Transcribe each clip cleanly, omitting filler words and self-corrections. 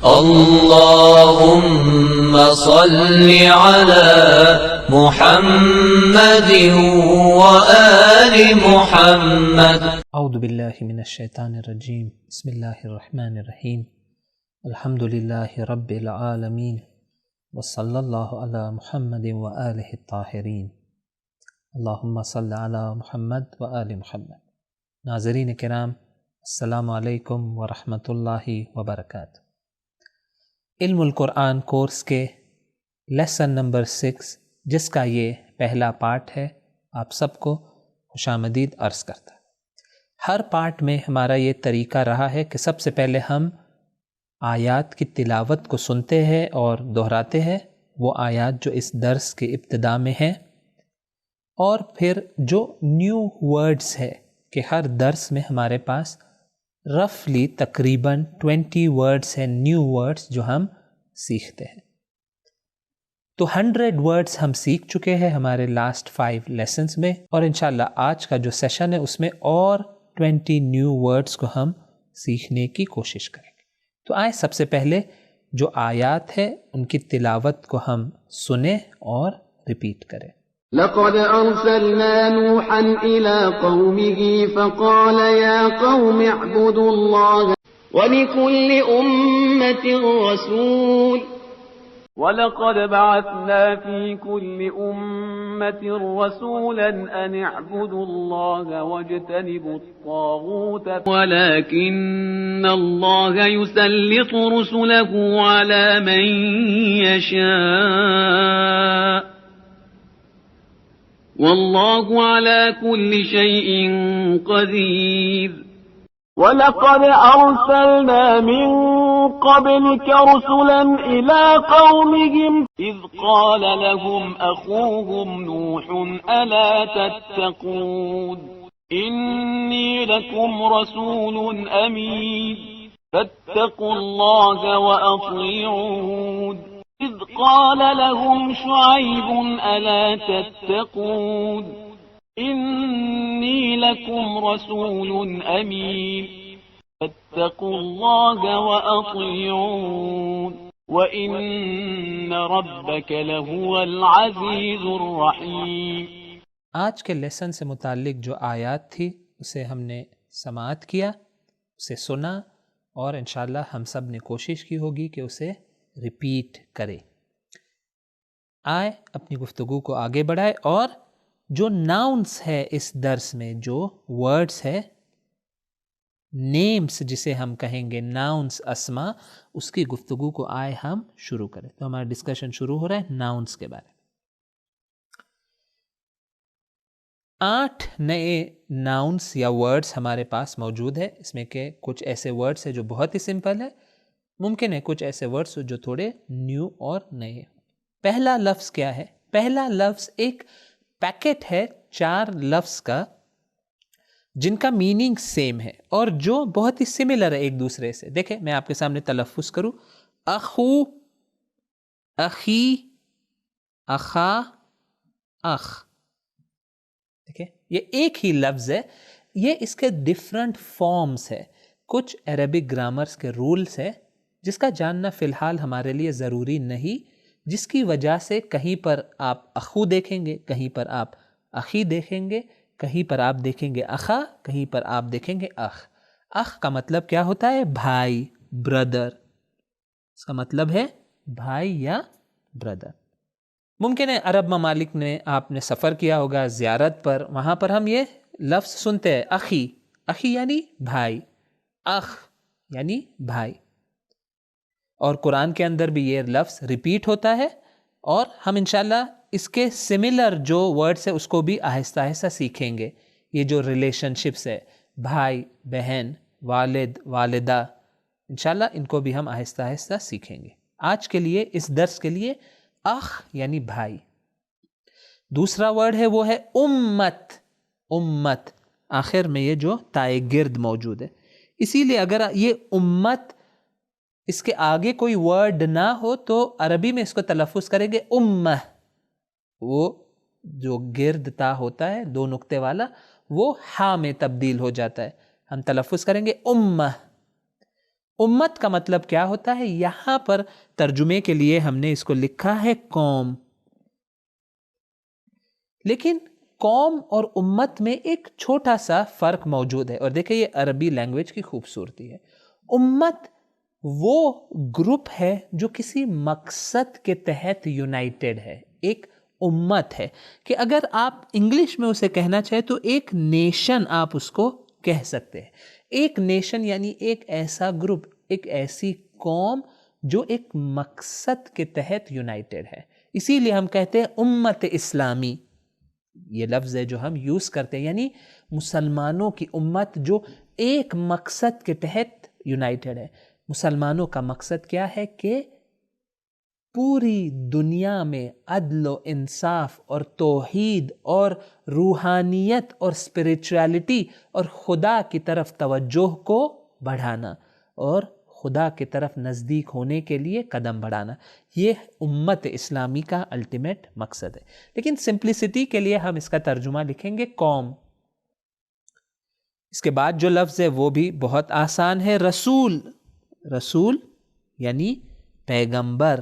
اللهم صل على محمد وآل محمد. اعوذ باللہ من الشیطان الرجیم. بسم اللہ الرحمن الرحیم. الحمد للہ رب العالمین وصلی اللہ علی محمد وآلہ الطاہرین. اللہم صل علی محمد وآل محمد. ناظرین کرام، السلام علیکم ورحمۃ اللہ وبرکاتہ. علم القرآن کورس کے لیسن نمبر 6، جس کا یہ پہلا پارٹ ہے، آپ سب کو خوش آمدید عرض کرتا ہے. ہر پارٹ میں ہمارا یہ طریقہ رہا ہے کہ سب سے پہلے ہم آیات کی تلاوت کو سنتے ہیں اور دہراتے ہیں، وہ آیات جو اس درس کے ابتدا میں ہیں، اور پھر جو نیو ورڈز ہے کہ ہر درس میں ہمارے پاس رفلی تقریباً 20 ورڈز ہیں، نیو ورڈز جو ہم سیکھتے ہیں. تو 100 ورڈز ہم سیکھ چکے ہیں ہمارے لاسٹ 5 لیسنز میں، اور انشاءاللہ آج کا جو سیشن ہے اس میں اور 20 نیو ورڈز کو ہم سیکھنے کی کوشش کریں گے. تو آئے سب سے پہلے جو آیات ہے ان کی تلاوت کو ہم سنیں اور ریپیٹ کریں. لقد أرسلنا نوحا إلى قومه فقال يا قوم اعبدوا الله ولكل أمة رسول ولقد بعثنا في كل أمة رسولا أن اعبدوا الله واجتنبوا الطاغوت ولكن الله يسلط رسله على من يشاء والله على كل شيء قدير. ولقد أرسلنا من قبلك رسلا إلى قومهم إذ قال لهم أخوهم نوح ألا تتقون إني لكم رسول أمين فاتقوا الله وأطيعون. إذ قال لهم شعيب ألا تتقون إني لكم رسول أمين فاتقوا الله وأطيعون وإن ربك لهو العزيز الرحيم. آج کے لیسن سے متعلق جو آیات تھی اسے ہم نے سماعت کیا، اسے سنا، اور انشاءاللہ ہم سب نے کوشش کی ہوگی کہ اسے ریپیٹ کرے. آئے اپنی گفتگو کو آگے بڑھائے، اور جو ناؤنس ہے اس درس میں، جو ورڈز ہے، نیمز جسے ہم کہیں گے، ناؤنس، اسما، اس کی گفتگو کو آئے ہم شروع کریں. تو ہمارا ڈسکشن شروع ہو رہا ہے ناؤنس کے بارے میں. 8 نئے ناؤنس یا ورڈز ہمارے پاس موجود ہے. اس میں کہ کچھ ایسے ورڈز ہیں جو بہت ہی سمپل ہے، ممکن ہے کچھ ایسے ورڈز جو تھوڑے نیو اور نئے ہیں. پہلا لفظ کیا ہے؟ پہلا لفظ ایک پیکٹ ہے 4 لفظ کا، جن کا میننگ سیم ہے اور جو بہت ہی سملر ہے ایک دوسرے سے. دیکھیں میں آپ کے سامنے تلفظ کروں: اخو، اخی، اخا، اخ. دیکھیں یہ ایک ہی لفظ ہے، یہ اس کے ڈفرنٹ فارمز ہے. کچھ عربک گرامرز کے رولز ہے جس کا جاننا فی الحال ہمارے لیے ضروری نہیں، جس کی وجہ سے کہیں پر آپ اخو دیکھیں گے، کہیں پر آپ اخی دیکھیں گے، کہیں پر آپ دیکھیں گے اخا، کہیں پر آپ دیکھیں گے اخ. اخ کا مطلب کیا ہوتا ہے؟ بھائی، بردر. اس کا مطلب ہے بھائی یا بردر. ممکن ہے عرب ممالک میں آپ نے سفر کیا ہوگا زیارت پر، وہاں پر ہم یہ لفظ سنتے ہیں اخی. اخی یعنی بھائی، اخ یعنی بھائی. اور قرآن کے اندر بھی یہ لفظ ریپیٹ ہوتا ہے، اور ہم انشاءاللہ اس کے سملر جو ورڈز ہے اس کو بھی آہستہ آہستہ سیکھیں گے. یہ جو ریلیشن شپس ہے، بھائی، بہن، والد، والدہ، انشاءاللہ ان کو بھی ہم آہستہ آہستہ سیکھیں گے. آج کے لیے اس درس کے لیے اخ یعنی بھائی. دوسرا ورڈ ہے وہ ہے امت. امت آخر میں یہ جو تائے گرد موجود ہے، اسی لیے اگر یہ امت اس کے آگے کوئی ورڈ نہ ہو تو عربی میں اس کو تلفظ کریں گے امہ. وہ جو گرد تا ہوتا ہے 2 نقطے والا، وہ ہا میں تبدیل ہو جاتا ہے، ہم تلفظ کریں گے امہ. امت کا مطلب کیا ہوتا ہے؟ یہاں پر ترجمے کے لیے ہم نے اس کو لکھا ہے قوم، لیکن قوم اور امت میں ایک چھوٹا سا فرق موجود ہے، اور دیکھیں یہ عربی لینگویج کی خوبصورتی ہے۔ امت وہ گروپ ہے جو کسی مقصد کے تحت یونائٹڈ ہے، ایک امت ہے، کہ اگر آپ انگلش میں اسے کہنا چاہیں تو ایک نیشن آپ اس کو کہہ سکتے ہیں۔ ایک نیشن یعنی ایک ایسا گروپ، ایک ایسی قوم جو ایک مقصد کے تحت یونائٹڈ ہے۔ اسی لیے ہم کہتے ہیں امت اسلامی، یہ لفظ ہے جو ہم یوز کرتے ہیں، یعنی مسلمانوں کی امت جو ایک مقصد کے تحت یونائٹڈ ہے۔ مسلمانوں کا مقصد کیا ہے؟ کہ پوری دنیا میں عدل و انصاف اور توحید اور روحانیت اور اسپریچولیٹی اور خدا کی طرف توجہ کو بڑھانا اور خدا کی طرف نزدیک ہونے کے لیے قدم بڑھانا، یہ امت اسلامی کا الٹیمیٹ مقصد ہے۔ لیکن سمپلسٹی کے لیے ہم اس کا ترجمہ لکھیں گے قوم۔ اس کے بعد جو لفظ ہے وہ بھی بہت آسان ہے، رسول۔ رسول یعنی پیغمبر،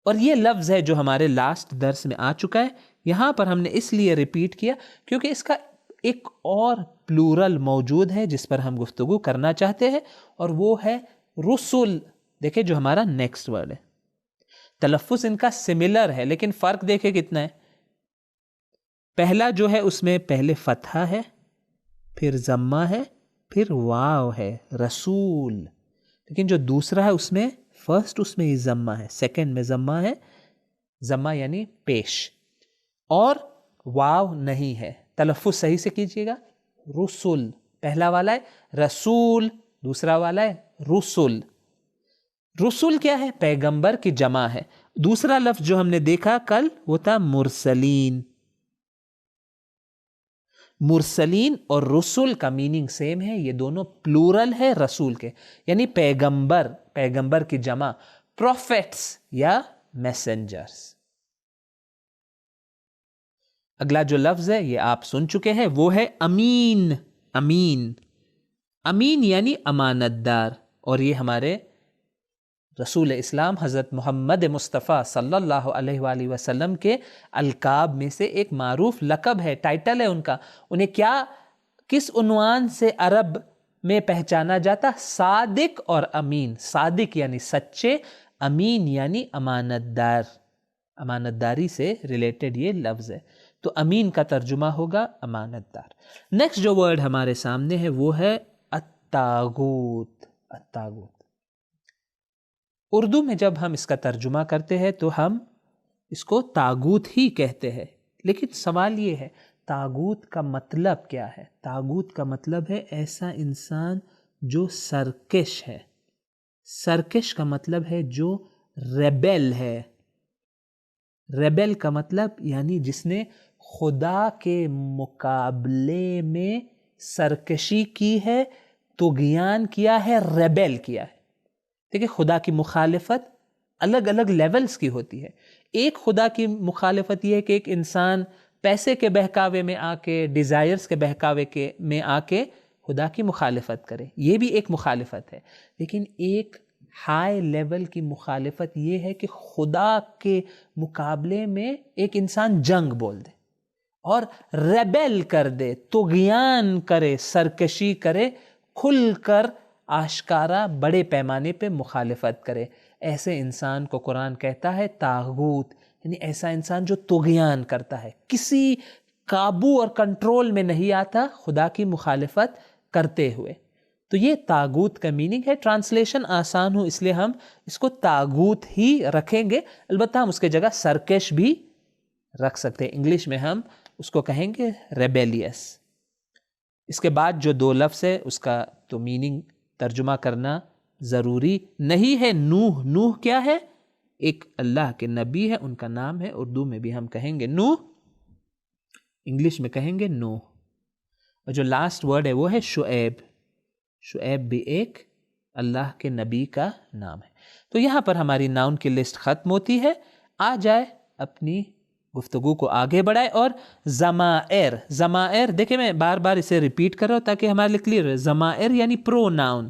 اور یہ لفظ ہے جو ہمارے لاسٹ درس میں آ چکا ہے۔ یہاں پر ہم نے اس لیے ریپیٹ کیا کیونکہ اس کا ایک اور پلورل موجود ہے جس پر ہم گفتگو کرنا چاہتے ہیں، اور وہ ہے رسول۔ دیکھیں جو ہمارا نیکسٹ ورڈ ہے، تلفظ ان کا سملر ہے لیکن فرق دیکھیں کتنا ہے۔ پہلا جو ہے اس میں پہلے فتحہ ہے، پھر ضمہ ہے، پھر واو ہے، رسول۔ لیکن جو دوسرا ہے اس میں فرسٹ اس میں ہی ضمہ ہے، سیکنڈ میں ضمہ ہے، ضمہ یعنی پیش، اور واو نہیں ہے۔ تلفظ صحیح سے کیجیے گا، رسول پہلا والا ہے، رسول دوسرا والا ہے، رسول۔ رسول کیا ہے؟ پیغمبر کی جمع ہے۔ دوسرا لفظ جو ہم نے دیکھا کل وہ تھا مرسلین۔ مرسلین اور رسول کا میننگ سیم ہے، یہ دونوں پلورل ہے رسول کے، یعنی پیغمبر، پیغمبر کی جمع، پروفیٹس یا میسنجرز۔ اگلا جو لفظ ہے یہ آپ سن چکے ہیں، وہ ہے امین۔ امین، امین یعنی امانت دار، اور یہ ہمارے رسول اسلام حضرت محمد مصطفیٰ صلی اللہ علیہ وآلہ وسلم کے القاب میں سے ایک معروف لقب ہے، ٹائٹل ہے ان کا۔ انہیں کیا، کس عنوان سے عرب میں پہچانا جاتا؟ صادق اور امین۔ صادق یعنی سچے، امین یعنی امانت دار، امانت داری سے ریلیٹڈ یہ لفظ ہے۔ تو امین کا ترجمہ ہوگا امانت دار۔ نیکسٹ جو ورڈ ہمارے سامنے ہے وہ ہے الطاغوت۔ الطاغوت اردو میں جب ہم اس کا ترجمہ کرتے ہیں تو ہم اس کو طاغوت ہی کہتے ہیں، لیکن سوال یہ ہے طاغوت کا مطلب کیا ہے؟ طاغوت کا مطلب ہے ایسا انسان جو سرکش ہے۔ سرکش کا مطلب ہے جو ریبل ہے۔ ریبل کا مطلب یعنی جس نے خدا کے مقابلے میں سرکشی کی ہے، طغیان کیا ہے، ریبل کیا ہے۔ دیکھیں خدا کی مخالفت الگ الگ لیولز کی ہوتی ہے۔ ایک خدا کی مخالفت یہ ہے کہ ایک انسان پیسے کے بہکاوے میں آ کے، ڈیزائرز کے بہکاوے میں آ کے خدا کی مخالفت کرے، یہ بھی ایک مخالفت ہے۔ لیکن ایک ہائی لیول کی مخالفت یہ ہے کہ خدا کے مقابلے میں ایک انسان جنگ بول دے اور ریبل کر دے، طغیان کرے، سرکشی کرے، کھل کر آشکارا بڑے پیمانے پہ مخالفت کرے۔ ایسے انسان کو قرآن کہتا ہے طاغوت، یعنی ایسا انسان جو طغیان کرتا ہے، کسی قابو اور کنٹرول میں نہیں آتا خدا کی مخالفت کرتے ہوئے۔ تو یہ طاغوت کا میننگ ہے۔ ٹرانسلیشن آسان ہو اس لیے ہم اس کو طاغوت ہی رکھیں گے، البتہ ہم اس کے جگہ سرکش بھی رکھ سکتے ہیں۔ انگلش میں ہم اس کو کہیں گے ریبیلیس۔ اس کے بعد جو دو لفظ ہے اس کا تو میننگ ترجمہ کرنا ضروری نہیں ہے۔ نوح، نوح کیا ہے؟ ایک اللہ کے نبی ہے، ان کا نام ہے، اردو میں بھی ہم کہیں گے نوح، انگلش میں کہیں گے نوح۔ اور جو لاسٹ ورڈ ہے وہ ہے شعیب۔ شعیب بھی ایک اللہ کے نبی کا نام ہے۔ تو یہاں پر ہماری ناؤن کی لسٹ ختم ہوتی ہے۔ آ جائے اپنی گفتگو کو آگے بڑھائے، اور ضمائر، ضمائر دیکھیں میں بار بار اسے ریپیٹ کر رہا ہوں تاکہ ہمارے لیے کلیئر ہے۔ ضمائر یعنی پرو ناؤن،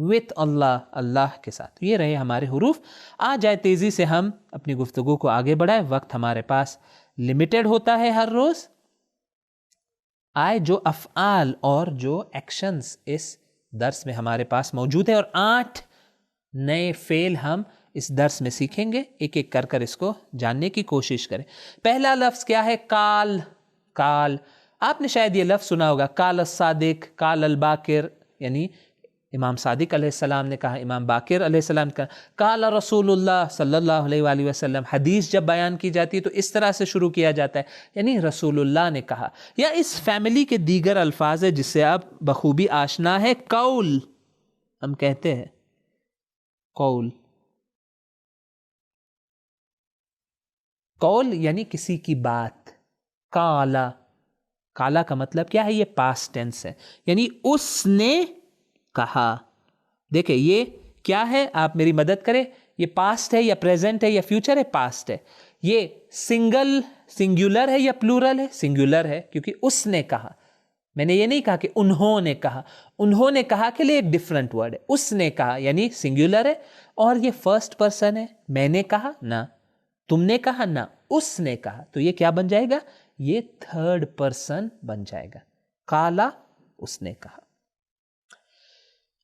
with اللہ، اللہ کے ساتھ. یہ رہے ہمارے حروف. آ جائے تیزی سے ہم اپنی گفتگو کو آگے بڑھائیں، وقت ہمارے پاس لمیٹڈ ہوتا ہے ہر روز. آئے جو افعال اور جو ایکشنز اس درس میں ہمارے پاس موجود ہے، اور 8 نئے فعل ہم اس درس میں سیکھیں گے. ایک ایک کر کر اس کو جاننے کی کوشش کریں. پہلا لفظ کیا ہے؟ کال. کال آپ نے شاید یہ لفظ سنا ہوگا، کال الصادق، کال الباقر، یعنی امام صادق علیہ السلام نے کہا، امام باقر علیہ السلام نے کہا. کال رسول اللہ صلی اللہ علیہ وآلہ وسلم، حدیث جب بیان کی جاتی ہے تو اس طرح سے شروع کیا جاتا ہے، یعنی رسول اللہ نے کہا. یا اس فیملی کے دیگر الفاظ ہے جس سے آپ بخوبی آشنا ہے. قول ہم کہتے ہیں، قول. قول یعنی کسی کی بات. کالا، کالا کا مطلب کیا ہے؟ یہ پاسٹ ٹینس ہے، یعنی اس نے کہا. دیکھیں یہ کیا ہے، آپ میری مدد کریں. یہ پاسٹ ہے یا پریزنٹ ہے یا فیوچر ہے؟ پاسٹ ہے. یہ سنگولر ہے یا پلورل ہے؟ سنگولر ہے، کیونکہ اس نے کہا. میں نے یہ نہیں کہا کہ انہوں نے کہا. انہوں نے کہا کے لیے ایک ڈفرنٹ ورڈ ہے. اس نے کہا یعنی سنگولر ہے، اور یہ فرسٹ پرسن ہے. میں نے کہا نہ، تم نے کہا نہ، اس نے کہا. تو یہ کیا بن جائے گا؟ یہ تھرڈ پرسن بن جائے گا. کالا، اس نے کہا.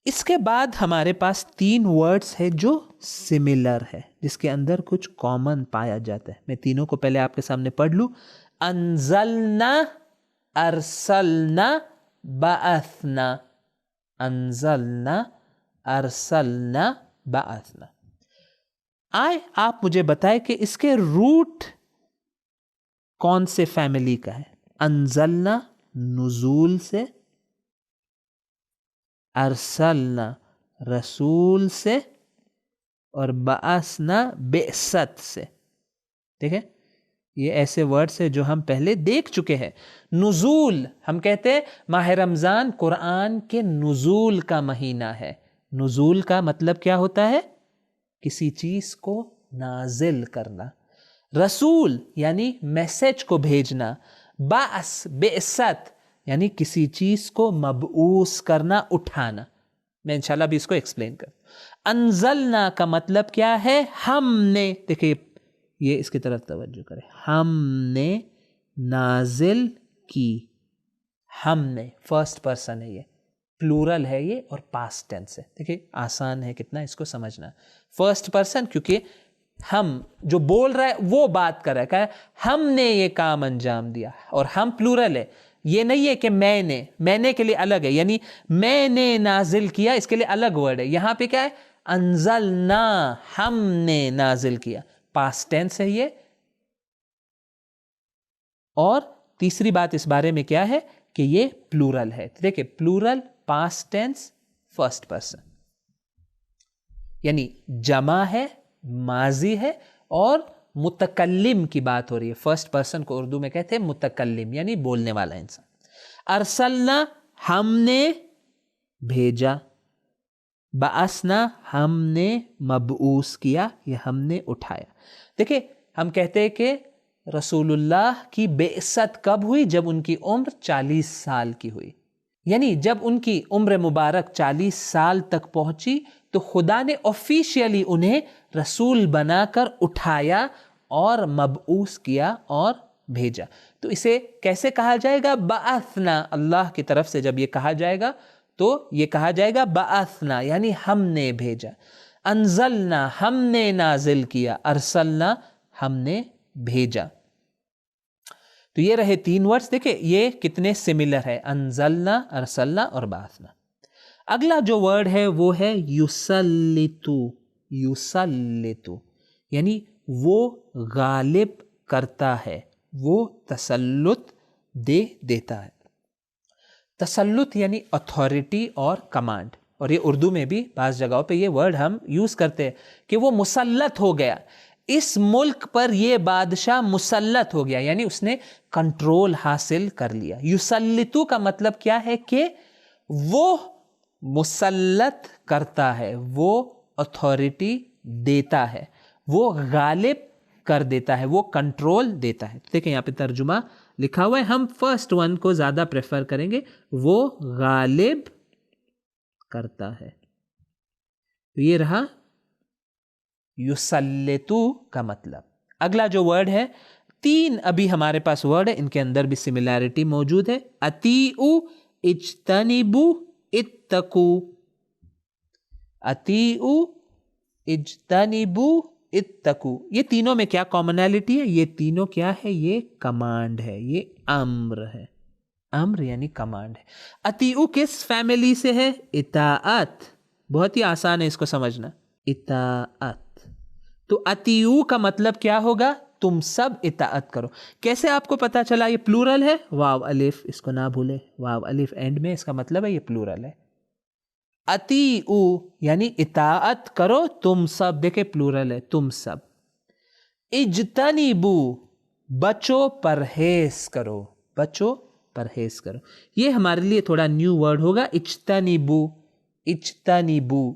اس کے بعد ہمارے پاس 3 ورڈز ہے جو سملر ہے، جس کے اندر کچھ کامن پایا جاتا ہے. میں تینوں کو پہلے آپ کے سامنے پڑھ لوں. انزلنا، ارسلنا، بعثنا. انزلنا، ارسلنا، بعثنا. آئے آپ مجھے بتائیں کہ اس کے روٹ کون سے فیملی کا ہے؟ انزلنا نزول سے، ارسلنا رسول سے، اور بعثنا بعثت سے. ٹھیک ہے، یہ ایسے ورڈز ہیں جو ہم پہلے دیکھ چکے ہیں. نزول ہم کہتے ہیں ماہ رمضان قرآن کے نزول کا مہینہ ہے. نزول کا مطلب کیا ہوتا ہے؟ کسی چیز کو نازل کرنا. رسول یعنی میسج کو بھیجنا. بعث، بعثت یعنی کسی چیز کو مبعوث کرنا، اٹھانا. میں انشاءاللہ بھی اس کو ایکسپلین کروں. انزلنا کا مطلب کیا ہے؟ ہم نے. دیکھیں یہ اس کی طرف توجہ کریں. ہم نے نازل کی. ہم نے فرسٹ پرسن ہے، یہ پلورل ہے یہ، اور پاسٹ ٹینس ہے. دیکھیں آسان ہے کتنا اس کو سمجھنا. فرسٹ پرسن کیونکہ ہم جو بول رہا ہے وہ بات کر رہا ہے، ہم نے یہ کام انجام دیا، اور ہم پلورل ہے. یہ نہیں ہے کہ میں نے کے لیے الگ ہے، یعنی میں نے نازل کیا اس کے لیے الگ ورڈ ہے. یہاں پہ کیا ہے؟ انزلنا، ہم نے نازل کیا، پاسٹ ٹینس ہے یہ. اور تیسری بات اس بارے میں کیا ہے کہ یہ پلورل ہے. دیکھیں plural, past tense, first person, یعنی جمع ہے، ماضی ہے، اور متکلم کی بات ہو رہی ہے. فرسٹ پرسن کو اردو میں کہتے ہیں متکلم، یعنی بولنے والا انسان. ارسلنا ہم نے بھیجا. بعثنا ہم نے مبعوث کیا، یہ ہم نے اٹھایا. دیکھیں ہم کہتے ہیں کہ رسول اللہ کی بعثت کب ہوئی؟ جب ان کی عمر 40 سال کی ہوئی. یعنی جب ان کی عمر مبارک 40 سال تک پہنچی تو خدا نے آفیشیلی انہیں رسول بنا کر اٹھایا اور مبعوث کیا اور بھیجا. تو اسے کیسے کہا جائے گا؟ بعثنا. اللہ کی طرف سے جب یہ کہا جائے گا تو یہ کہا جائے گا بعثنا، یعنی ہم نے بھیجا. انزلنا ہم نے نازل کیا، ارسلنا ہم نے بھیجا. تو یہ رہے 3 ورڈز. دیکھیں یہ کتنے سملر ہے، انزلنا، ارسلنا اور بعثنا. اگلا جو ورڈ ہے وہ ہے یسلطو. یسلطو یعنی وہ غالب کرتا ہے، وہ تسلط دیتا ہے. تسلط یعنی اتھارٹی اور کمانڈ. اور یہ اردو میں بھی بعض جگہوں پہ یہ ورڈ ہم یوز کرتے ہیں کہ وہ مسلط ہو گیا، اس ملک پر یہ بادشاہ مسلط ہو گیا، یعنی اس نے کنٹرول حاصل کر لیا. یسلطو کا مطلب کیا ہے کہ وہ مسلط کرتا ہے، وہ اتھارٹی دیتا ہے، وہ غالب کر دیتا ہے، وہ کنٹرول دیتا ہے. دیکھیں یہاں پہ ترجمہ لکھا ہوا ہے، ہم فرسٹ ون کو زیادہ پریفر کریں گے. وہ غالب کرتا ہے. تو یہ رہا یسلطو کا مطلب. اگلا جو ورڈ ہے، 3 ابھی ہمارے پاس ورڈ ہے، ان کے اندر بھی سملیرٹی موجود ہے. اطیعوا، اجتنبوا، اتقوا. اطیعوا، اجتنبوا، اتقوا. یہ تینوں میں کیا کامنالٹی ہے؟ یہ تینوں کیا ہے؟ یہ کمانڈ ہے، یہ امر ہے. امر یعنی کمانڈ ہے. اطیعوا کس فیملی سے ہے؟ اطاعت. بہت ہی آسان ہے اس کو سمجھنا، اطاعت. تو اطیعوا کا مطلب کیا ہوگا؟ تم سب اطاعت کرو. کیسے آپ کو پتا چلا یہ پلورل ہے؟ واو الف، اس کو نہ بھولے، واو الف اینڈ میں، اس کا مطلب ہے یہ پلورل ہے. اطیعوا یعنی اطاعت کرو تم سب، دیکھیں پلورل ہے، تم سب. اجتنبوا بچو، پرہیز کرو، بچو پرہیز کرو. یہ ہمارے لیے تھوڑا نیو ورڈ ہوگا، اجتنبوا. اجتنبوا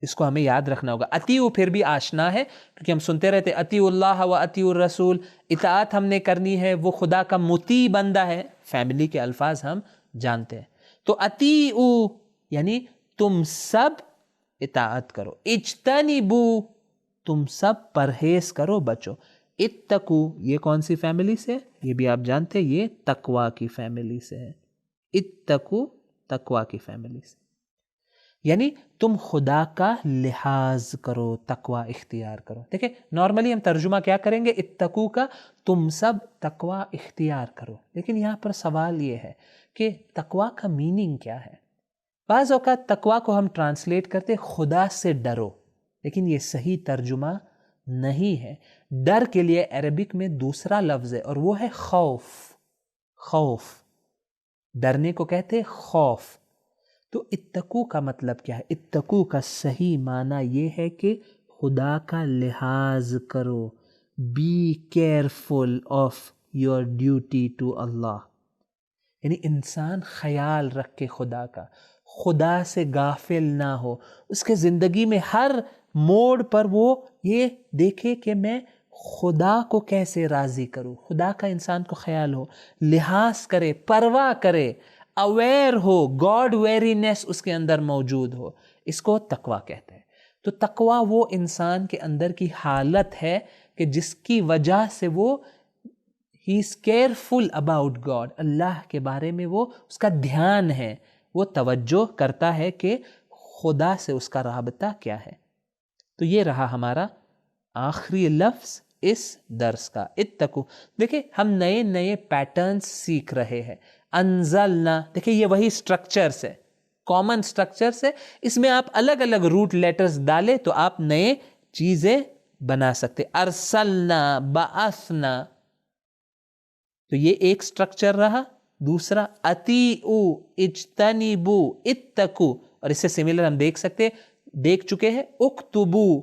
اس کو ہمیں یاد رکھنا ہوگا. اطیعوا پھر بھی آشنا ہے کیونکہ ہم سنتے رہتے اطیعوا اللہ و اطیعوا الرسول. اطاعت ہم نے کرنی ہے، وہ خدا کا مطیع بندہ ہے. فیملی کے الفاظ ہم جانتے ہیں. تو اطیعوا یعنی تم سب اطاعت کرو. اجتنبوا تم سب پرہیز کرو، بچو. اتقوا یہ کون سی فیملی سے؟ یہ بھی آپ جانتے ہیں، یہ تقوی کی فیملی سے ہے. اتقوا تقوی کی فیملی سے، یعنی تم خدا کا لحاظ کرو، تقوی اختیار کرو. دیکھیں نارملی ہم ترجمہ کیا کریں گے اتقوا کا؟ تم سب تقوی اختیار کرو. لیکن یہاں پر سوال یہ ہے کہ تقوی کا میننگ کیا ہے؟ بعض اوقات تقوی کو ہم ٹرانسلیٹ کرتے خدا سے ڈرو، لیکن یہ صحیح ترجمہ نہیں ہے. ڈر کے لیے عربک میں دوسرا لفظ ہے اور وہ ہے خوف. خوف، ڈرنے کو کہتے خوف. تو اتقوا کا مطلب کیا ہے؟ اتقوا کا صحیح معنی یہ ہے کہ خدا کا لحاظ کرو. Be careful of your duty to Allah. یعنی انسان خیال رکھے خدا کا، خدا سے غافل نہ ہو. اس کے زندگی میں ہر موڑ پر وہ یہ دیکھے کہ میں خدا کو کیسے راضی کروں. خدا کا انسان کو خیال ہو، لحاظ کرے، پرواہ کرے، اویئر ہو، گاڈ ویرینس اس کے اندر موجود ہو. اس کو تقوی کہتے ہیں. تو تقوی وہ انسان کے اندر کی حالت ہے کہ جس کی وجہ سے وہ ہی از کیئرفل اباؤٹ گاڈ. اللہ کے بارے میں وہ اس کا دھیان ہے، وہ توجہ کرتا ہے کہ خدا سے اس کا رابطہ کیا ہے. تو یہ رہا ہمارا آخری لفظ اس درس کا، اتقوا. دیکھیں ہم نئے نئے پیٹرنز سیکھ رہے ہیں. انزلنا، دیکھیں یہ وہی سٹرکچرز ہے، کامن سٹرکچرز ہے. اس میں آپ الگ الگ روٹ لیٹرز ڈالیں تو آپ نئے چیزیں بنا سکتے. ارسلنا، بعثنا، تو یہ ایک سٹرکچر رہا. دوسرا اطیعوا، اجتنبوا، اتقوا، اور اس سے سملر ہم دیکھ چکے ہیں اکتبوا،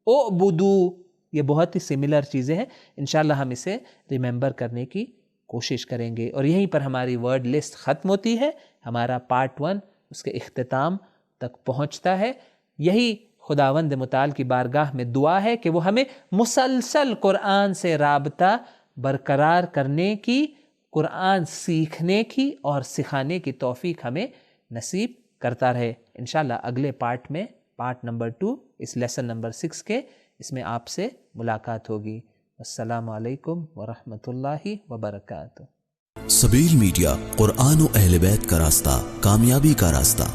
اعبدوا. یہ بہت ہی سملر چیزیں ہیں. انشاءاللہ ہم اسے ریممبر کرنے کی کوشش کریں گے. اور یہیں پر ہماری ورڈ لسٹ ختم ہوتی ہے. ہمارا پارٹ 1 اس کے اختتام تک پہنچتا ہے. یہی خداوند متعال کی بارگاہ میں دعا ہے کہ وہ ہمیں مسلسل قرآن سے رابطہ برقرار کرنے کی، قرآن سیکھنے کی اور سکھانے کی توفیق ہمیں نصیب کرتا رہے. انشاءاللہ اگلے پارٹ میں، پارٹ نمبر 2 اس لیسن نمبر 6 کے، اس میں آپ سے ملاقات ہوگی. السلام علیکم ورحمۃ اللہ وبرکاتہ. سبیل میڈیا، قرآن و اہل بیت کا راستہ، کامیابی کا راستہ.